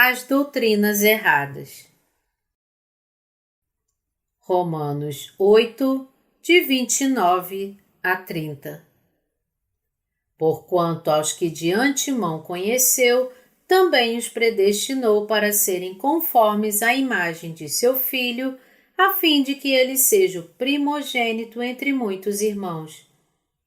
as doutrinas erradas. Romanos 8, de 29 a 30. Porquanto aos que de antemão conheceu, também os predestinou para serem conformes à imagem de seu Filho, a fim de que ele seja o primogênito entre muitos irmãos.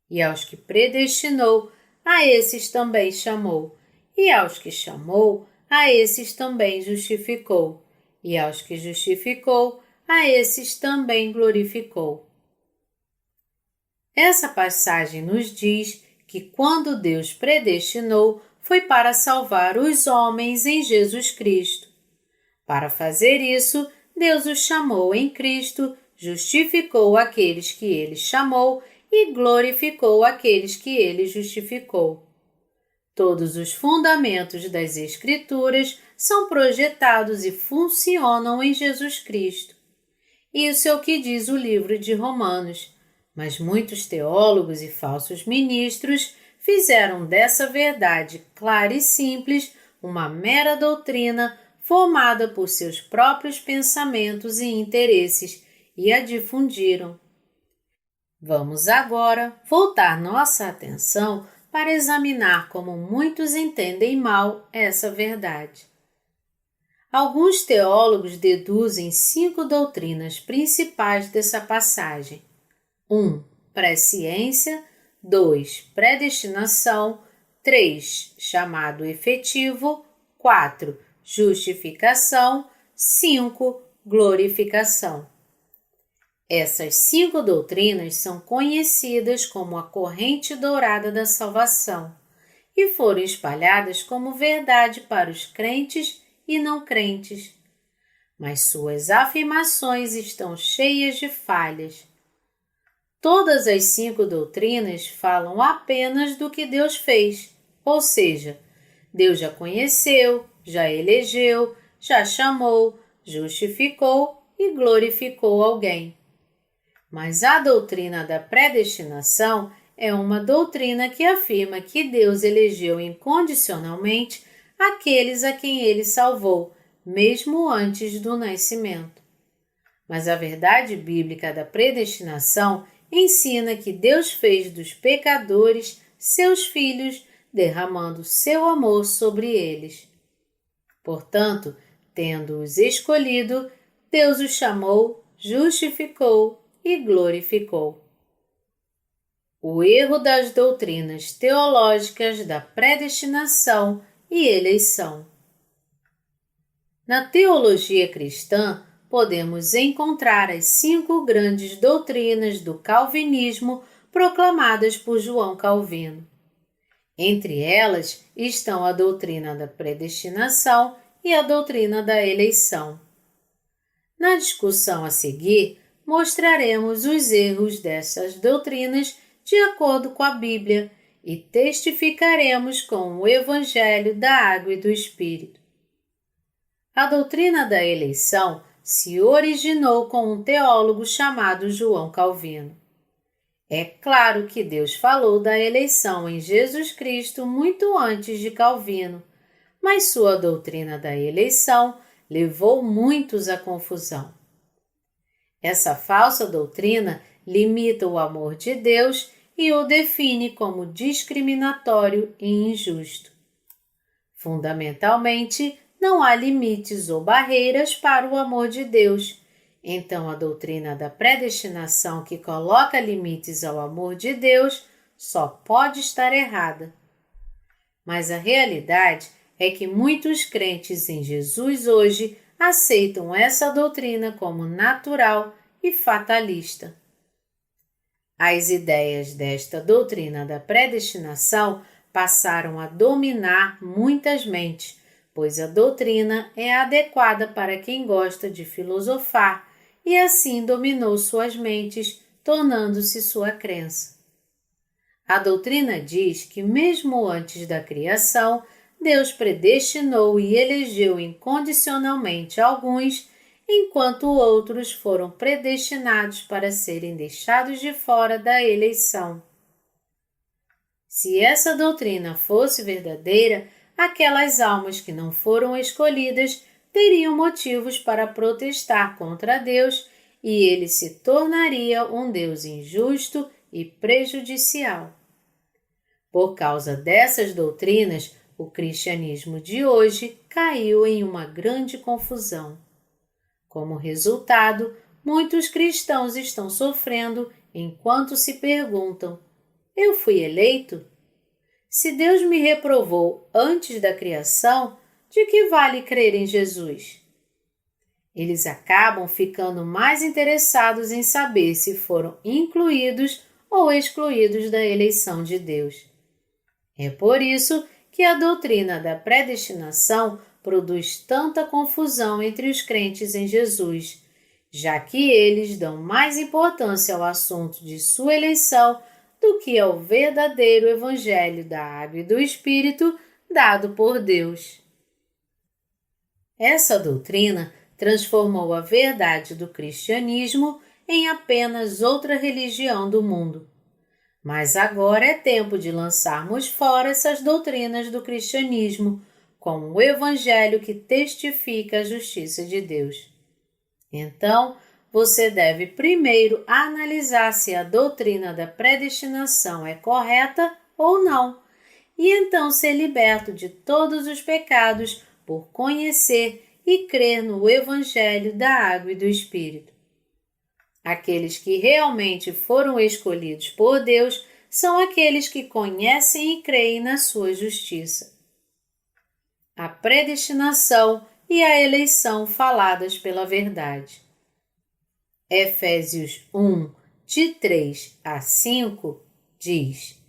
E aos que predestinou, a esses também chamou. E aos que chamou, a esses também justificou. E aos que justificou, a esses também glorificou. Essa passagem nos diz que quando Deus predestinou, foi para salvar os homens em Jesus Cristo. Para fazer isso, Deus os chamou em Cristo, justificou aqueles que ele chamou e glorificou aqueles que ele justificou. Todos os fundamentos das Escrituras são projetados e funcionam em Jesus Cristo. Isso é o que diz o livro de Romanos, mas muitos teólogos e falsos ministros fizeram dessa verdade clara e simples uma mera doutrina formada por seus próprios pensamentos e interesses e a difundiram. Vamos agora voltar nossa atenção para examinar como muitos entendem mal essa verdade. Alguns teólogos deduzem 5 doutrinas principais dessa passagem. 1. Presciência. 2. Predestinação. 3. Chamado efetivo. 4. Justificação. 5. Glorificação. Essas 5 doutrinas são conhecidas como a corrente dourada da salvação e foram espalhadas como verdade para os crentes e não crentes. Mas suas afirmações estão cheias de falhas. Todas as 5 doutrinas falam apenas do que Deus fez, ou seja, Deus já conheceu, já elegeu, já chamou, justificou e glorificou alguém. Mas a doutrina da predestinação é uma doutrina que afirma que Deus elegeu incondicionalmente aqueles a quem ele salvou, mesmo antes do nascimento. Mas a verdade bíblica da predestinação ensina que Deus fez dos pecadores seus filhos, derramando seu amor sobre eles. Portanto, tendo-os escolhido, Deus os chamou, justificou e glorificou. O erro das doutrinas teológicas da predestinação e eleição. Na teologia cristã, podemos encontrar as 5 grandes doutrinas do calvinismo proclamadas por João Calvino. Entre elas estão a doutrina da predestinação e a doutrina da eleição. Na discussão a seguir, mostraremos os erros dessas doutrinas de acordo com a Bíblia e testificaremos com o Evangelho da Água e do Espírito. A doutrina da eleição se originou com um teólogo chamado João Calvino. É claro que Deus falou da eleição em Jesus Cristo muito antes de Calvino, mas sua doutrina da eleição levou muitos à confusão. Essa falsa doutrina limita o amor de Deus e o define como discriminatório e injusto. Fundamentalmente, não há limites ou barreiras para o amor de Deus. Então, a doutrina da predestinação que coloca limites ao amor de Deus só pode estar errada. Mas a realidade é que muitos crentes em Jesus hoje aceitam essa doutrina como natural e fatalista. As ideias desta doutrina da predestinação passaram a dominar muitas mentes, pois a doutrina é adequada para quem gosta de filosofar e assim dominou suas mentes, tornando-se sua crença. A doutrina diz que mesmo antes da criação, Deus predestinou e elegeu incondicionalmente alguns, enquanto outros foram predestinados para serem deixados de fora da eleição. Se essa doutrina fosse verdadeira, aquelas almas que não foram escolhidas teriam motivos para protestar contra Deus e ele se tornaria um Deus injusto e prejudicial. Por causa dessas doutrinas, o cristianismo de hoje caiu em uma grande confusão. Como resultado, muitos cristãos estão sofrendo enquanto se perguntam: eu fui eleito? Se Deus me reprovou antes da criação, de que vale crer em Jesus? Eles acabam ficando mais interessados em saber se foram incluídos ou excluídos da eleição de Deus. É por isso que a doutrina da predestinação produz tanta confusão entre os crentes em Jesus, já que eles dão mais importância ao assunto de sua eleição do que ao verdadeiro evangelho da água e do Espírito dado por Deus. Essa doutrina transformou a verdade do cristianismo em apenas outra religião do mundo. Mas agora é tempo de lançarmos fora essas doutrinas do cristianismo, com o evangelho que testifica a justiça de Deus. Então, você deve primeiro analisar se a doutrina da predestinação é correta ou não, e então ser liberto de todos os pecados por conhecer e crer no evangelho da água e do Espírito. Aqueles que realmente foram escolhidos por Deus são aqueles que conhecem e creem na sua justiça. A predestinação e a eleição faladas pela verdade. Efésios 1, de 3 a 5, diz: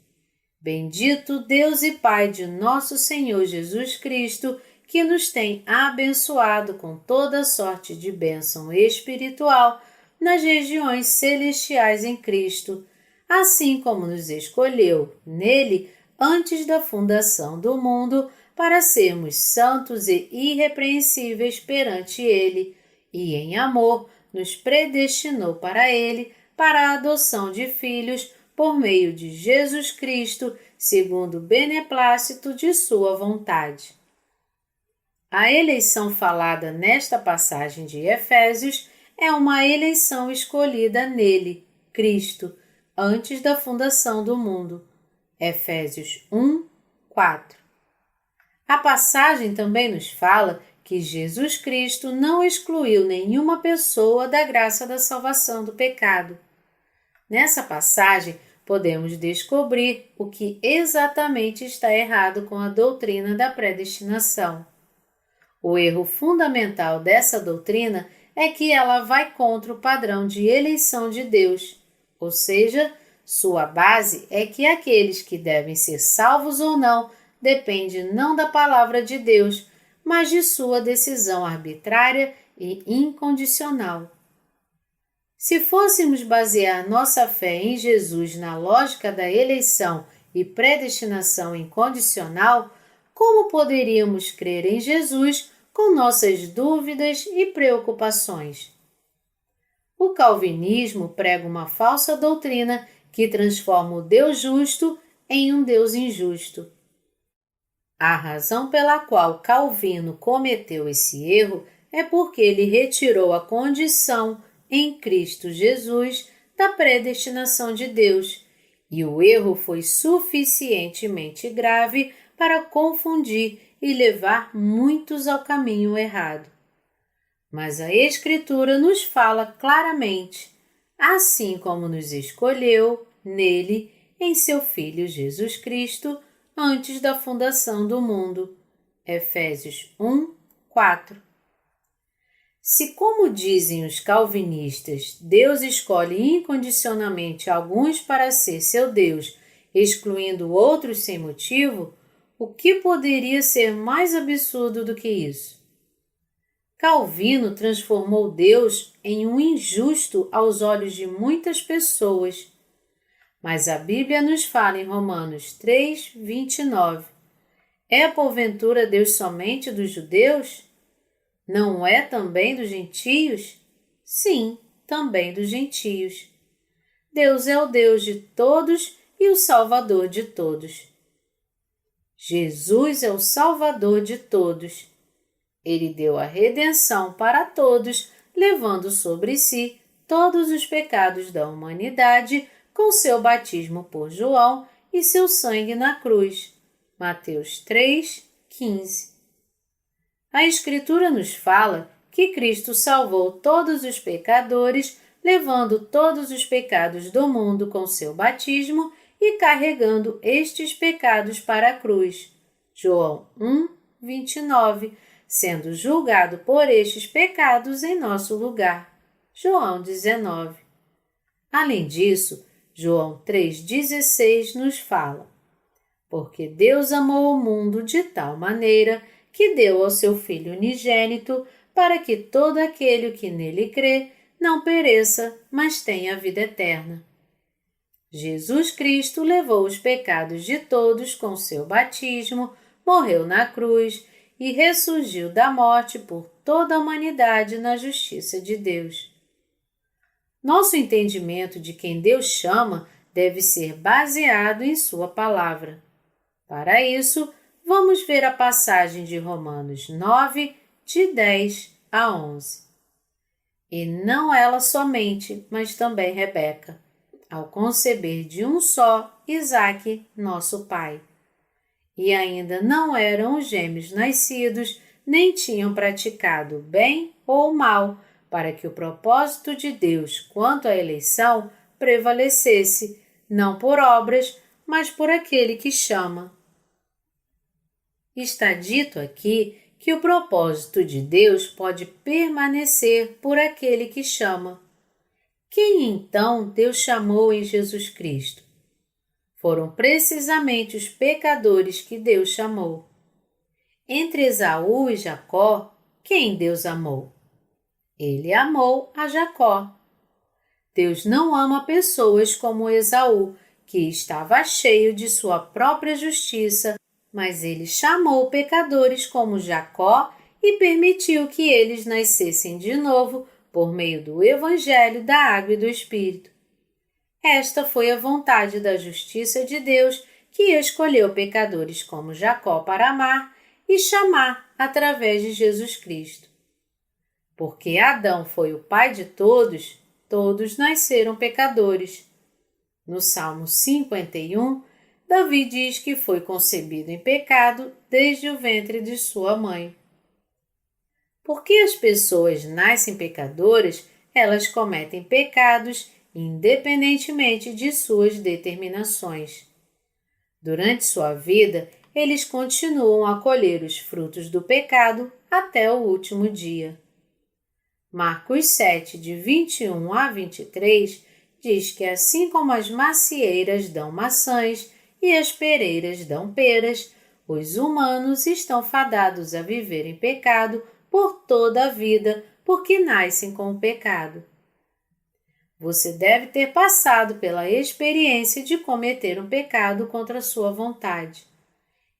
Bendito Deus e Pai de nosso Senhor Jesus Cristo, que nos tem abençoado com toda sorte de bênção espiritual nas regiões celestiais em Cristo, assim como nos escolheu nele antes da fundação do mundo para sermos santos e irrepreensíveis perante ele, e em amor nos predestinou para ele para a adoção de filhos por meio de Jesus Cristo, segundo o beneplácito de sua vontade. A eleição falada nesta passagem de Efésios é uma eleição escolhida nele, Cristo, antes da fundação do mundo. Efésios 1, 4. A passagem também nos fala que Jesus Cristo não excluiu nenhuma pessoa da graça da salvação do pecado. Nessa passagem, podemos descobrir o que exatamente está errado com a doutrina da predestinação. O erro fundamental dessa doutrina é que ela vai contra o padrão de eleição de Deus, ou seja, sua base é que aqueles que devem ser salvos ou não depende não da palavra de Deus, mas de sua decisão arbitrária e incondicional. Se fôssemos basear nossa fé em Jesus na lógica da eleição e predestinação incondicional, como poderíamos crer em Jesus com nossas dúvidas e preocupações? O calvinismo prega uma falsa doutrina que transforma o Deus justo em um Deus injusto. A razão pela qual Calvino cometeu esse erro é porque ele retirou a condição em Cristo Jesus da predestinação de Deus, e o erro foi suficientemente grave para confundir e levar muitos ao caminho errado. Mas a Escritura nos fala claramente, assim como nos escolheu nele, em seu Filho Jesus Cristo, antes da fundação do mundo. Efésios 1, 4. Se, como dizem os calvinistas, Deus escolhe incondicionalmente alguns para ser seu Deus, excluindo outros sem motivo, o que poderia ser mais absurdo do que isso? Calvino transformou Deus em um injusto aos olhos de muitas pessoas. Mas a Bíblia nos fala em Romanos 3, 29. É porventura Deus somente dos judeus? Não é também dos gentios? Sim, também dos gentios. Deus é o Deus de todos e o Salvador de todos. Jesus é o Salvador de todos. Ele deu a redenção para todos, levando sobre si todos os pecados da humanidade com seu batismo por João e seu sangue na cruz. Mateus 3:15. A Escritura nos fala que Cristo salvou todos os pecadores, levando todos os pecados do mundo com seu batismo e carregando estes pecados para a cruz. João 1:29, sendo julgado por estes pecados em nosso lugar. João 19. Além disso, João 3,16 nos fala: porque Deus amou o mundo de tal maneira que deu ao seu Filho unigênito, para que todo aquele que nele crê não pereça, mas tenha vida eterna. Jesus Cristo levou os pecados de todos com seu batismo, morreu na cruz e ressurgiu da morte por toda a humanidade na justiça de Deus. Nosso entendimento de quem Deus chama deve ser baseado em sua palavra. Para isso, vamos ver a passagem de Romanos 9, de 10 a 11. E não ela somente, mas também Rebeca, ao conceber de um só Isaque, nosso pai. E ainda não eram os gêmeos nascidos, nem tinham praticado bem ou mal, para que o propósito de Deus quanto à eleição prevalecesse, não por obras, mas por aquele que chama. Está dito aqui que o propósito de Deus pode permanecer por aquele que chama. Quem então Deus chamou em Jesus Cristo? Foram precisamente os pecadores que Deus chamou. Entre Esaú e Jacó, quem Deus amou? Ele amou a Jacó. Deus não ama pessoas como Esaú, que estava cheio de sua própria justiça, mas ele chamou pecadores como Jacó e permitiu que eles nascessem de novo por meio do Evangelho da Água e do Espírito. Esta foi a vontade da justiça de Deus, que escolheu pecadores como Jacó para amar e chamar através de Jesus Cristo. Porque Adão foi o pai de todos, todos nasceram pecadores. No Salmo 51, Davi diz que foi concebido em pecado desde o ventre de sua mãe. Porque as pessoas nascem pecadoras, elas cometem pecados independentemente de suas determinações. Durante sua vida, eles continuam a colher os frutos do pecado até o último dia. Marcos 7, de 21 a 23, diz que assim como as macieiras dão maçãs e as pereiras dão peras, os humanos estão fadados a viver em pecado por toda a vida, porque nascem com o pecado. Você deve ter passado pela experiência de cometer um pecado contra a sua vontade.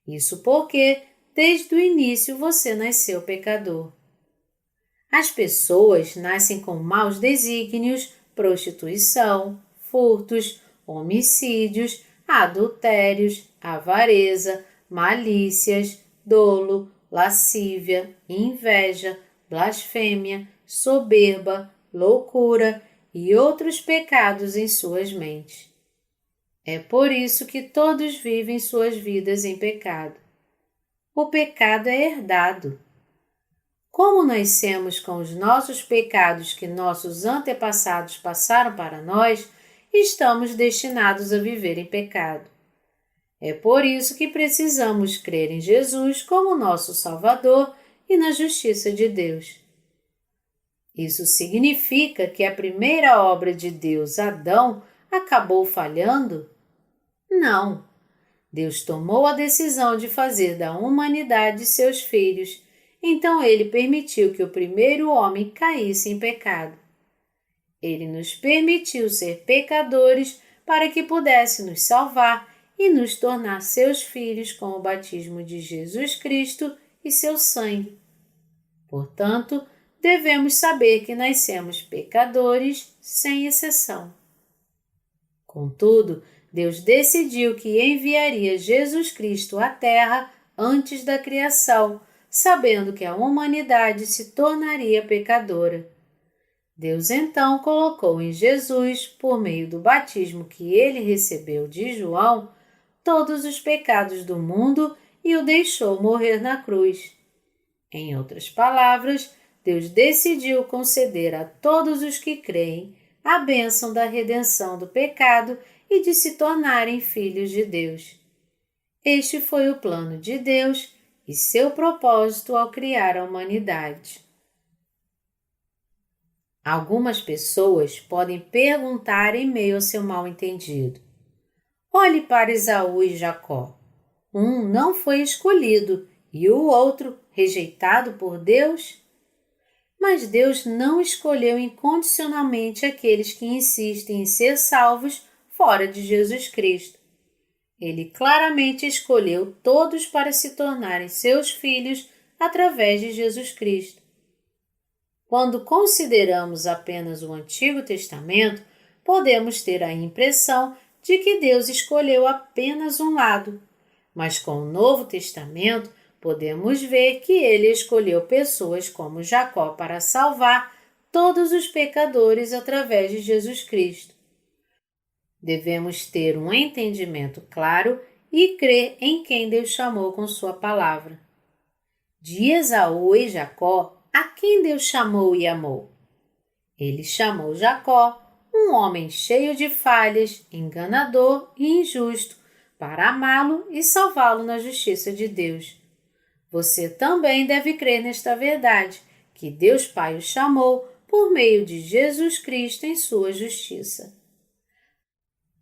Isso porque, desde o início, você nasceu pecador. As pessoas nascem com maus desígnios, prostituição, furtos, homicídios, adultérios, avareza, malícias, dolo, lascívia, inveja, blasfêmia, soberba, loucura e outros pecados em suas mentes. É por isso que todos vivem suas vidas em pecado. O pecado é herdado. Como nascemos com os nossos pecados que nossos antepassados passaram para nós, estamos destinados a viver em pecado. É por isso que precisamos crer em Jesus como nosso Salvador e na justiça de Deus. Isso significa que a primeira obra de Deus, Adão, acabou falhando? Não. Deus tomou a decisão de fazer da humanidade seus filhos, então ele permitiu que o primeiro homem caísse em pecado. Ele nos permitiu ser pecadores para que pudesse nos salvar e nos tornar seus filhos com o batismo de Jesus Cristo e seu sangue. Portanto, devemos saber que nascemos pecadores sem exceção. Contudo, Deus decidiu que enviaria Jesus Cristo à Terra antes da criação, sabendo que a humanidade se tornaria pecadora. Deus então colocou em Jesus, por meio do batismo que ele recebeu de João, todos os pecados do mundo e o deixou morrer na cruz. Em outras palavras, Deus decidiu conceder a todos os que creem a bênção da redenção do pecado e de se tornarem filhos de Deus. Este foi o plano de Deus e seu propósito ao criar a humanidade. Algumas pessoas podem perguntar em meio ao seu mal-entendido: olhe para Esaú e Jacó. Um não foi escolhido e o outro rejeitado por Deus? Mas Deus não escolheu incondicionalmente aqueles que insistem em ser salvos fora de Jesus Cristo. Ele claramente escolheu todos para se tornarem seus filhos através de Jesus Cristo. Quando consideramos apenas o Antigo Testamento, podemos ter a impressão de que Deus escolheu apenas um lado, mas com o Novo Testamento podemos ver que ele escolheu pessoas como Jacó para salvar todos os pecadores através de Jesus Cristo. Devemos ter um entendimento claro e crer em quem Deus chamou com sua palavra. De Esaú e Jacó, a quem Deus chamou e amou? Ele chamou Jacó, um homem cheio de falhas, enganador e injusto, para amá-lo e salvá-lo na justiça de Deus. Você também deve crer nesta verdade, que Deus Pai o chamou por meio de Jesus Cristo em sua justiça.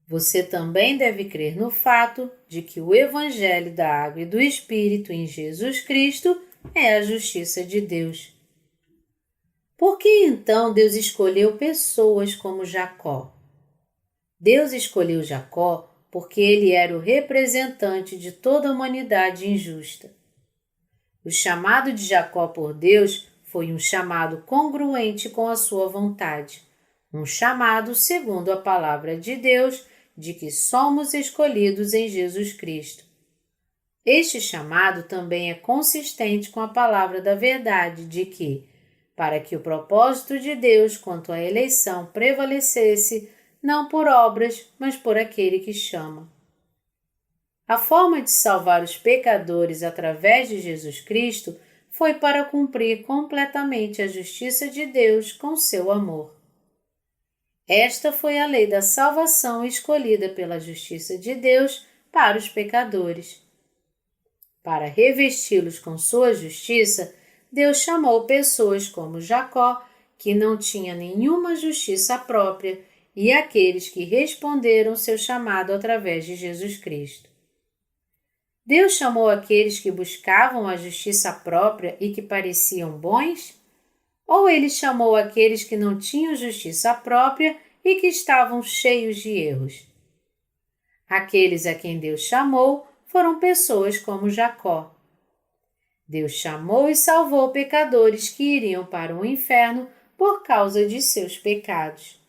Você também deve crer no fato de que o Evangelho da Água e do Espírito em Jesus Cristo é a justiça de Deus. Por que então Deus escolheu pessoas como Jacó? Deus escolheu Jacó porque ele era o representante de toda a humanidade injusta. O chamado de Jacó por Deus foi um chamado congruente com a sua vontade, um chamado segundo a palavra de Deus, de que somos escolhidos em Jesus Cristo. Este chamado também é consistente com a palavra da verdade de que, para que o propósito de Deus quanto à eleição prevalecesse, não por obras, mas por aquele que chama. A forma de salvar os pecadores através de Jesus Cristo foi para cumprir completamente a justiça de Deus com seu amor. Esta foi a lei da salvação escolhida pela justiça de Deus para os pecadores. Para revesti-los com sua justiça, Deus chamou pessoas como Jacó, que não tinha nenhuma justiça própria, e aqueles que responderam seu chamado através de Jesus Cristo. Deus chamou aqueles que buscavam a justiça própria e que pareciam bons? Ou ele chamou aqueles que não tinham justiça própria e que estavam cheios de erros? Aqueles a quem Deus chamou foram pessoas como Jacó. Deus chamou e salvou pecadores que iriam para o inferno por causa de seus pecados.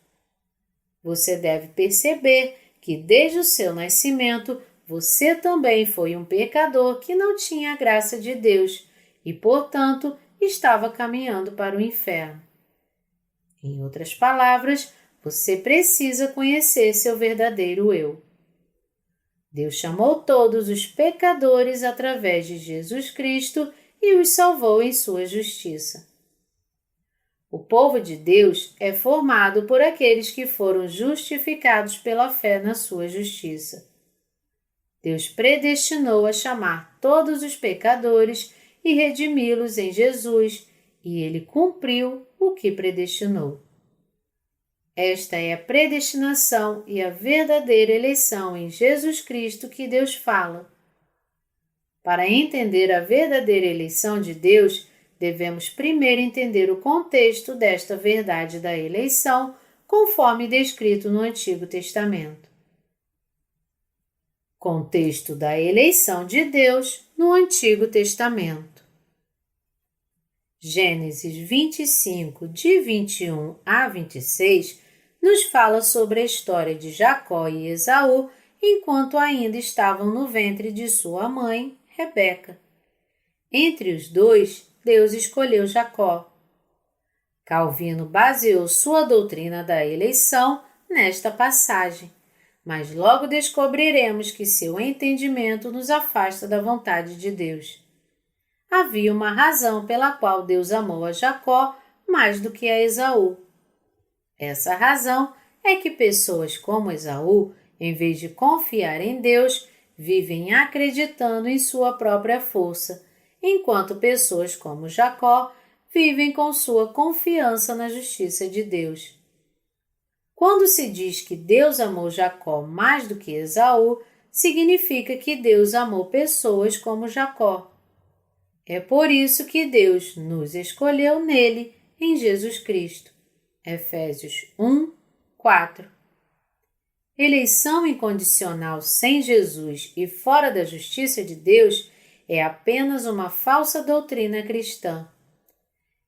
Você deve perceber que desde o seu nascimento você também foi um pecador que não tinha a graça de Deus e, portanto, estava caminhando para o inferno. Em outras palavras, você precisa conhecer seu verdadeiro eu. Deus chamou todos os pecadores através de Jesus Cristo e os salvou em sua justiça. O povo de Deus é formado por aqueles que foram justificados pela fé na sua justiça. Deus predestinou a chamar todos os pecadores e redimi-los em Jesus, e ele cumpriu o que predestinou. Esta é a predestinação e a verdadeira eleição em Jesus Cristo que Deus fala. Para entender a verdadeira eleição de Deus, devemos primeiro entender o contexto desta verdade da eleição, conforme descrito no Antigo Testamento. Contexto da eleição de Deus no Antigo Testamento. Gênesis 25, de 21 a 26, nos fala sobre a história de Jacó e Esaú enquanto ainda estavam no ventre de sua mãe, Rebeca. Entre os dois, Deus escolheu Jacó. Calvino baseou sua doutrina da eleição nesta passagem, mas logo descobriremos que seu entendimento nos afasta da vontade de Deus. Havia uma razão pela qual Deus amou a Jacó mais do que a Esaú. Essa razão é que pessoas como Esaú, em vez de confiar em Deus, vivem acreditando em sua própria força, enquanto pessoas como Jacó vivem com sua confiança na justiça de Deus. Quando se diz que Deus amou Jacó mais do que Esaú, significa que Deus amou pessoas como Jacó. É por isso que Deus nos escolheu nele, em Jesus Cristo. Efésios 1, 4. Eleição incondicional sem Jesus e fora da justiça de Deus é apenas uma falsa doutrina cristã.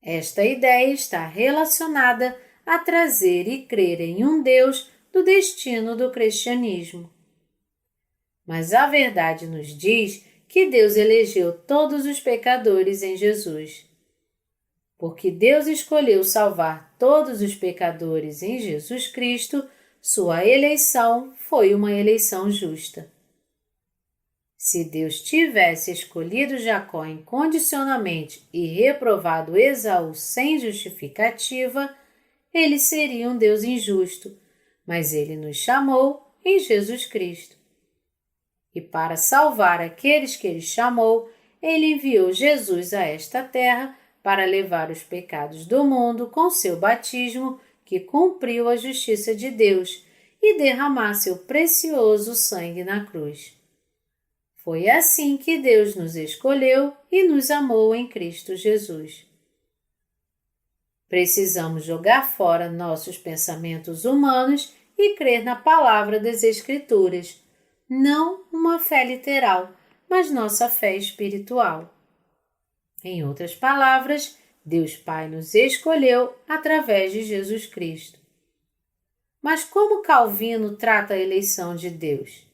Esta ideia está relacionada a trazer e crer em um Deus do destino do cristianismo. Mas a verdade nos diz que Deus elegeu todos os pecadores em Jesus. Porque Deus escolheu salvar todos os pecadores em Jesus Cristo, sua eleição foi uma eleição justa. Se Deus tivesse escolhido Jacó incondicionalmente e reprovado Esaú sem justificativa, ele seria um Deus injusto, mas ele nos chamou em Jesus Cristo. E para salvar aqueles que ele chamou, ele enviou Jesus a esta terra para levar os pecados do mundo com seu batismo, que cumpriu a justiça de Deus, e derramar seu precioso sangue na cruz. Foi assim que Deus nos escolheu e nos amou em Cristo Jesus. Precisamos jogar fora nossos pensamentos humanos e crer na palavra das Escrituras, não uma fé literal, mas nossa fé espiritual. Em outras palavras, Deus Pai nos escolheu através de Jesus Cristo. Mas como Calvino trata a eleição de Deus?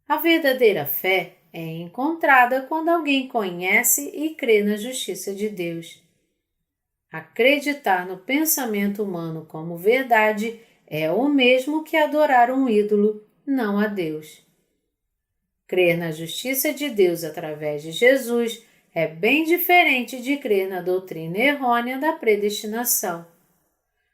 A verdadeira fé é encontrada quando alguém conhece e crê na justiça de Deus. Acreditar no pensamento humano como verdade é o mesmo que adorar um ídolo, não a Deus. Crer na justiça de Deus através de Jesus é bem diferente de crer na doutrina errônea da predestinação.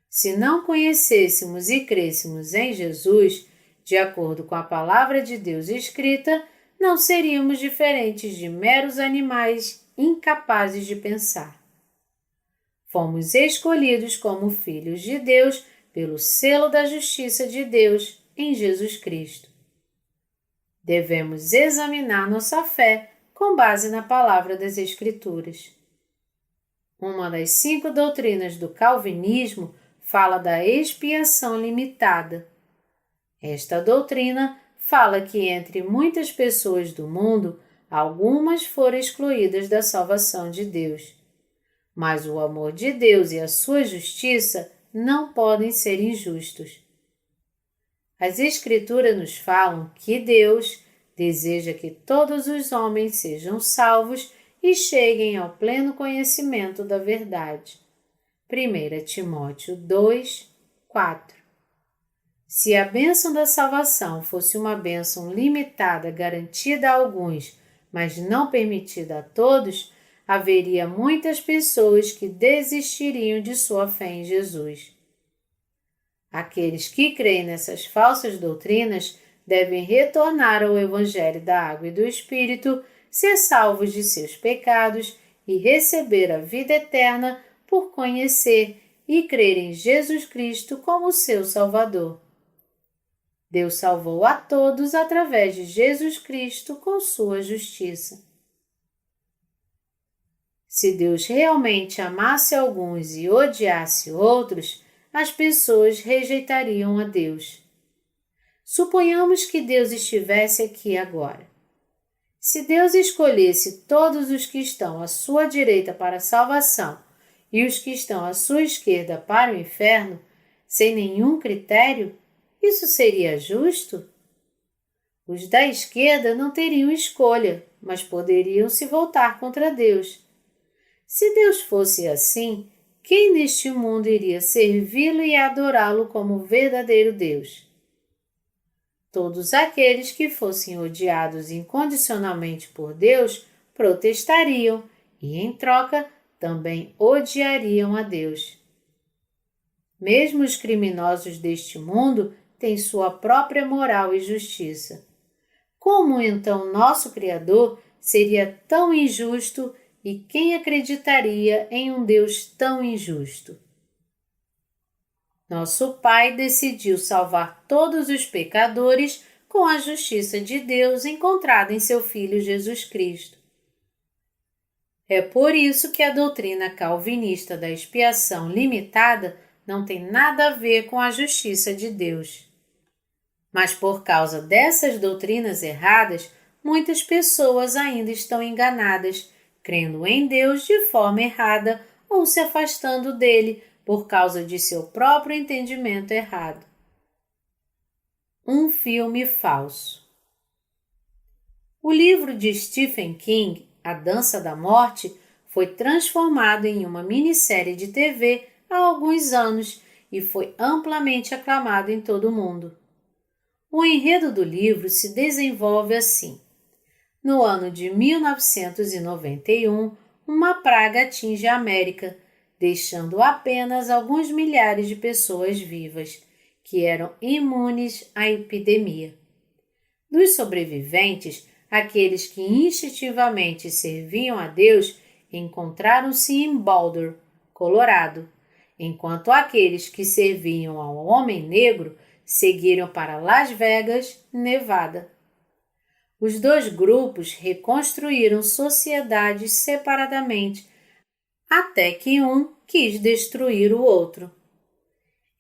Se não conhecêssemos e crêssemos em Jesus, de acordo com a palavra de Deus escrita, não seríamos diferentes de meros animais incapazes de pensar. Fomos escolhidos como filhos de Deus pelo selo da justiça de Deus em Jesus Cristo. Devemos examinar nossa fé com base na palavra das Escrituras. Uma das 5 doutrinas do calvinismo fala da expiação limitada. Esta doutrina fala que entre muitas pessoas do mundo, algumas foram excluídas da salvação de Deus. Mas o amor de Deus e a sua justiça não podem ser injustos. As Escrituras nos falam que Deus deseja que todos os homens sejam salvos e cheguem ao pleno conhecimento da verdade. 1 Timóteo 2, 4. Se a bênção da salvação fosse uma bênção limitada garantida a alguns, mas não permitida a todos, haveria muitas pessoas que desistiriam de sua fé em Jesus. Aqueles que creem nessas falsas doutrinas devem retornar ao Evangelho da Água e do Espírito, ser salvos de seus pecados e receber a vida eterna por conhecer e crer em Jesus Cristo como seu Salvador. Deus salvou a todos através de Jesus Cristo com sua justiça. Se Deus realmente amasse alguns e odiasse outros, as pessoas rejeitariam a Deus. Suponhamos que Deus estivesse aqui agora. Se Deus escolhesse todos os que estão à sua direita para a salvação e os que estão à sua esquerda para o inferno, sem nenhum critério, isso seria justo? Os da esquerda não teriam escolha, mas poderiam se voltar contra Deus. Se Deus fosse assim, quem neste mundo iria servi-lo e adorá-lo como verdadeiro Deus? Todos aqueles que fossem odiados incondicionalmente por Deus protestariam e, em troca, também odiariam a Deus. Mesmo os criminosos deste mundo têm sua própria moral e justiça. Como então nosso Criador seria tão injusto e quem acreditaria em um Deus tão injusto? Nosso Pai decidiu salvar todos os pecadores com a justiça de Deus encontrada em seu Filho Jesus Cristo. É por isso que a doutrina calvinista da expiação limitada não tem nada a ver com a justiça de Deus. Mas por causa dessas doutrinas erradas, muitas pessoas ainda estão enganadas, crendo em Deus de forma errada ou se afastando dele por causa de seu próprio entendimento errado. Um filme falso. O livro de Stephen King, A Dança da Morte, foi transformado em uma minissérie de TV há alguns anos e foi amplamente aclamado em todo o mundo. O enredo do livro se desenvolve assim. No ano de 1991, uma praga atinge a América, deixando apenas alguns milhares de pessoas vivas, que eram imunes à epidemia. Dos sobreviventes, aqueles que instintivamente serviam a Deus encontraram-se em Boulder, Colorado, enquanto aqueles que serviam ao Homem Negro seguiram para Las Vegas, Nevada. Os dois grupos reconstruíram sociedades separadamente, até que um quis destruir o outro.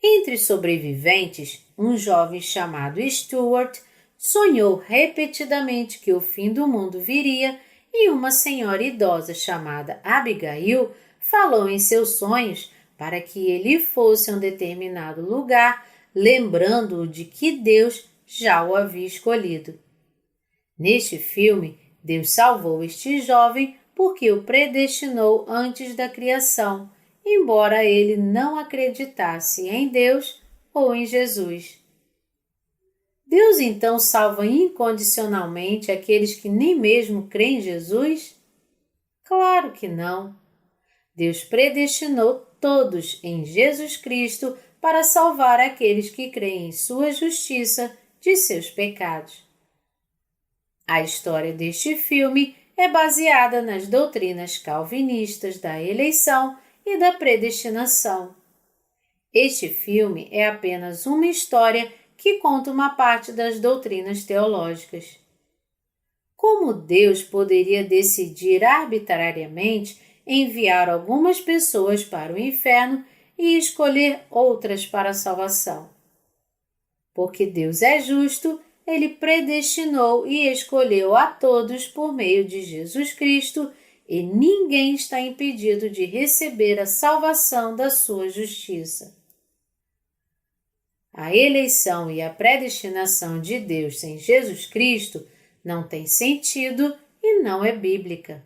Entre os sobreviventes, um jovem chamado Stuart sonhou repetidamente que o fim do mundo viria e uma senhora idosa chamada Abigail falou em seus sonhos para que ele fosse a um determinado lugar, lembrando-o de que Deus já o havia escolhido. Neste filme, Deus salvou este jovem porque o predestinou antes da criação, embora ele não acreditasse em Deus ou em Jesus. Deus então salva incondicionalmente aqueles que nem mesmo creem em Jesus? Claro que não. Deus predestinou todos em Jesus Cristo para salvar aqueles que creem em sua justiça de seus pecados. A história deste filme é baseada nas doutrinas calvinistas da eleição e da predestinação. Este filme é apenas uma história que conta uma parte das doutrinas teológicas. Como Deus poderia decidir arbitrariamente enviar algumas pessoas para o inferno e escolher outras para a salvação? Porque Deus é justo, Ele predestinou e escolheu a todos por meio de Jesus Cristo e ninguém está impedido de receber a salvação da sua justiça. A eleição e a predestinação de Deus sem Jesus Cristo não tem sentido e não é bíblica.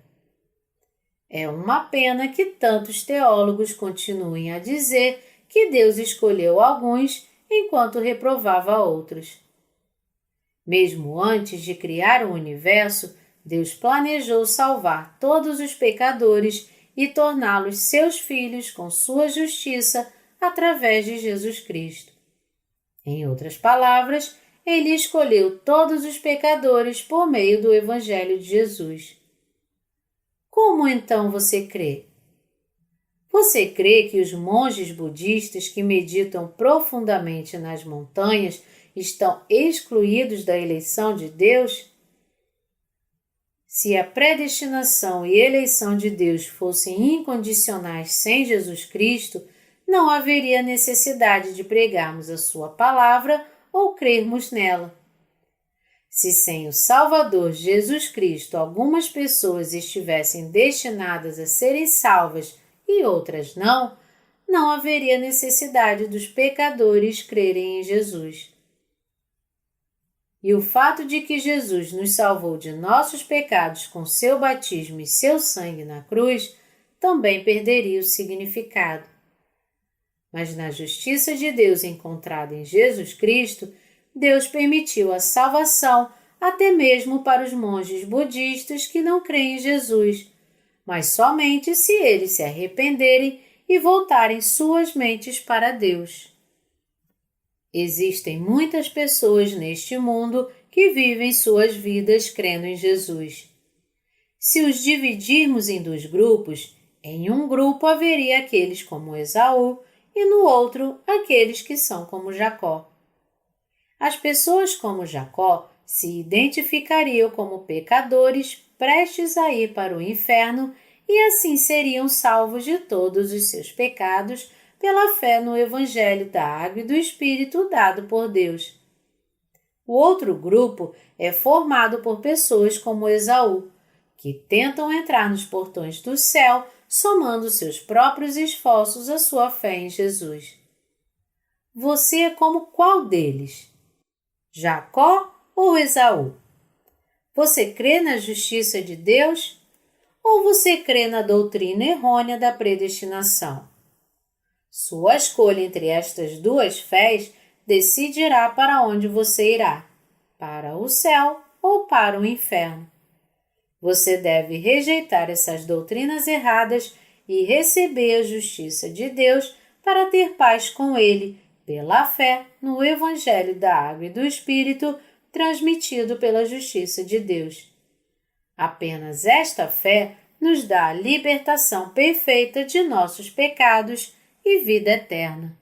É uma pena que tantos teólogos continuem a dizer que Deus escolheu alguns enquanto reprovava outros. Mesmo antes de criar o universo, Deus planejou salvar todos os pecadores e torná-los seus filhos com sua justiça através de Jesus Cristo. Em outras palavras, Ele escolheu todos os pecadores por meio do Evangelho de Jesus. Como então você crê? Você crê que os monges budistas que meditam profundamente nas montanhas estão excluídos da eleição de Deus? Se a predestinação e eleição de Deus fossem incondicionais sem Jesus Cristo, não haveria necessidade de pregarmos a sua palavra ou crermos nela. Se sem o Salvador Jesus Cristo algumas pessoas estivessem destinadas a serem salvas e outras não, não haveria necessidade dos pecadores crerem em Jesus. E o fato de que Jesus nos salvou de nossos pecados com seu batismo e seu sangue na cruz também perderia o significado. Mas na justiça de Deus encontrada em Jesus Cristo, Deus permitiu a salvação até mesmo para os monges budistas que não creem em Jesus, mas somente se eles se arrependerem e voltarem suas mentes para Deus. Existem muitas pessoas neste mundo que vivem suas vidas crendo em Jesus. Se os dividirmos em dois grupos, em um grupo haveria aqueles como Esaú e no outro aqueles que são como Jacó. As pessoas como Jacó se identificariam como pecadores prestes a ir para o inferno e assim seriam salvos de todos os seus pecados pela fé no Evangelho da Água e do Espírito dado por Deus. O outro grupo é formado por pessoas como Esaú, que tentam entrar nos portões do céu somando seus próprios esforços à sua fé em Jesus. Você é como qual deles? Jacó ou Esaú? Você crê na justiça de Deus? Ou você crê na doutrina errônea da predestinação? Sua escolha entre estas duas fés decidirá para onde você irá, para o céu ou para o inferno. Você deve rejeitar essas doutrinas erradas e receber a justiça de Deus para ter paz com Ele, pela fé no Evangelho da Água e do Espírito transmitido pela justiça de Deus. Apenas esta fé nos dá a libertação perfeita de nossos pecados e vida eterna.